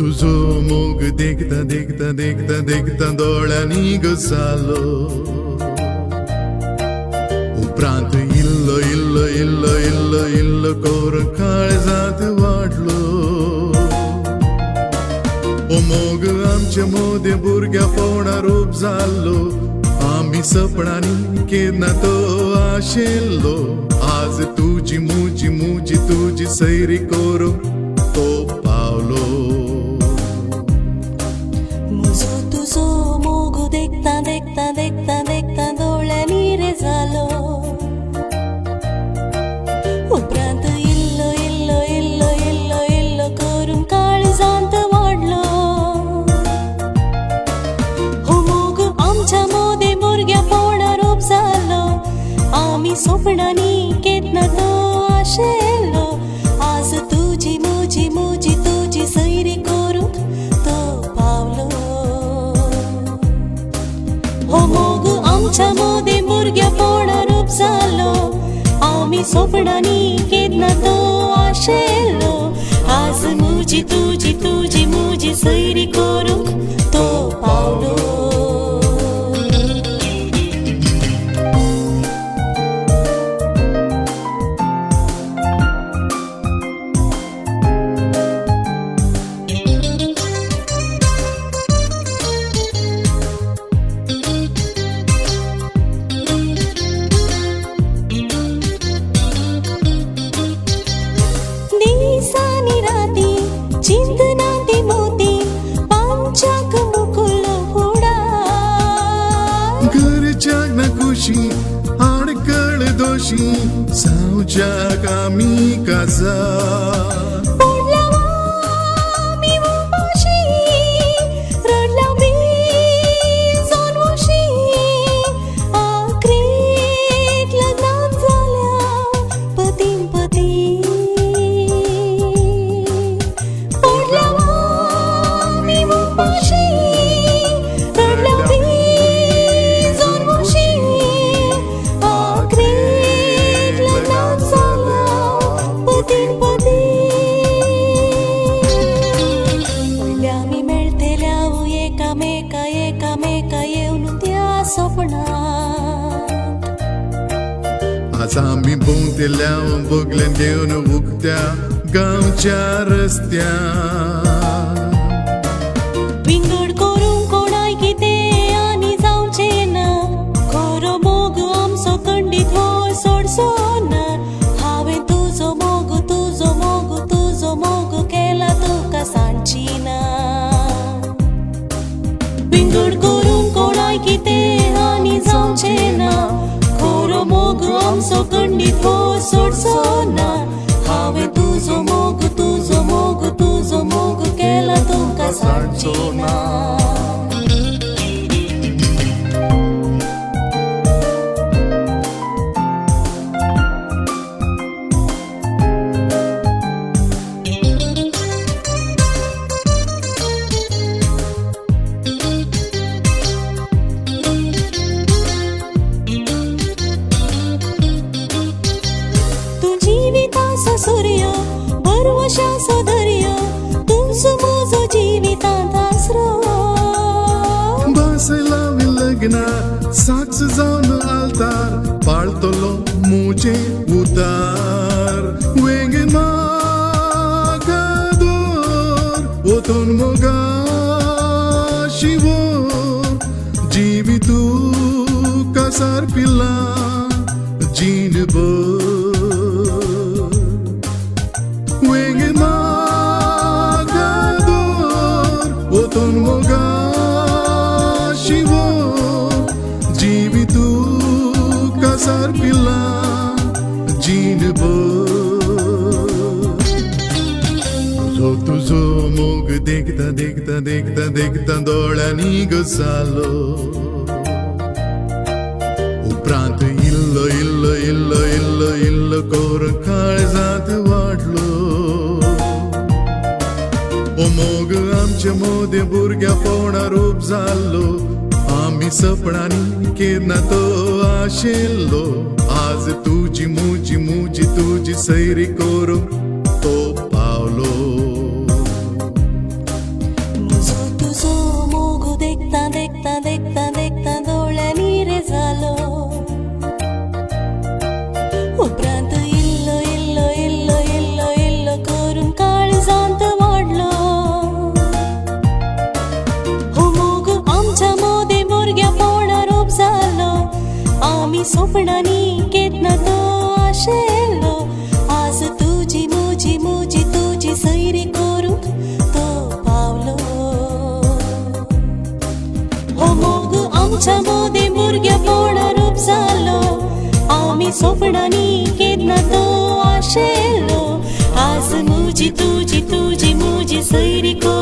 तुझो मोग देखता देखता देखता देखता दोळ्यांनी घुसालो. उपरांत इल्लो इल्लो इल्लो इल्लो इल्लो कोर काळजात वाढलो. ओ मोग आमच्या मोदे भुरग्या पोवणा रूप जाल्लो. आमी सपनांनी केन्ना तो आशिल्लो. आज तुजी मुजी मुजी तुजी सैरी करूंक तो पावलो. मुजो तुजो मोग देखता देखता देखता देखता दोळ्यांनी रे जालो. उपरांत इल्लो इल्लो इल्लो इल्लो इल्लो करून काळजांत वाढलो. हो मोग आमच्या मोदे भुरग्या पोवणा रूप जालो. आमी स्वप्नांनी केन्ना तो आशिल्लो. आज तुजी मुजी मुजी तुजी सैरी करूंक तो पावलो. हो मोग आमच्या मोदे भुरग्या पोवणा रूप जालो. आमी स्वप्नांनी केन्ना तो आशिल्लो. आज मुजी तुजी तुजी मुजी सैरी करूंक तो पावलो. दिसानी राती चिंतनाती मोती पांचाक मुकुलो हुडा. घरच्याक ना खुशी आडकळ दोशी सावच्याक आमी काजा. पडला मी उपाशी रडला मी जन्मोशी. आखरीत लग्नात झाल्या पतीन पती. पडला मी उपाशी रडला मी जन्मोशी. आखरीत लग्नात झाल्या पतीन पती. पयल्या आमी मेळटल्या एकामेका एकामेका येवन त्या स्वप्नांत. आज आमी भोंवतेल्या बगल्यान घेवन उगत्या गांवच्या रस्त्यार. विंगड करूंक कोणाय कितें आनी जावचें ना. खरो मोग आमचो खंडीत हो सोडचो ना. हांवें तुजो मोग तुजो मोग तुजो मोग केला तुका सांगची ना. विंगड करूंक कोणाय कितें आनी जावचें ना. खरो मोग आमचो खंडीत हो सोडचो ना. हांवें तुजो मोग तुजो मोग तुजो मोग केला तुका सांगची ना. तू जिविताचो सूर्य बरवशाचो दर्या. तुझो मुजो जिवितांत आसरो. बास लावी लग्ना साक्ष जावन आलतार पाळतलो मुजे उतार. वेगे म्हाका दोर ओतून मोगा शिवोर. जिवितू कासार पिल्ला जीनभर. वेगे म्हाका दोर ओतून मोगा शिवोर. जिवितू कासार पिल्ला जीनभर. तुझो मोग देखता देखता देखता देखता दोळ्यांनी घुसालो. उपरांत इल्लो इल्लो इल्लो इल्लो इल्लो कोर काळजात वाढलो. ओ मोग आमच्या मोदे भुरग्या पोवणा रूप जाल्लो. आमी सपनांनी केन्ना तो आशिल्लो. आज तुजी मुजी मुजी तुजी सैरी करूंक तो पावलो. स्वप्नांनी केतना तो आशेलो आज तुझी मुजी मुजी तुझी सैरी करूंक तो पावलो हो मोग आमच्या मोदे भुरग्यापणा रूप जालो आमी स्वप्नांनी केतना तो आशेलो आज मुजी तुझी तुझी मुजी सैरी करूंक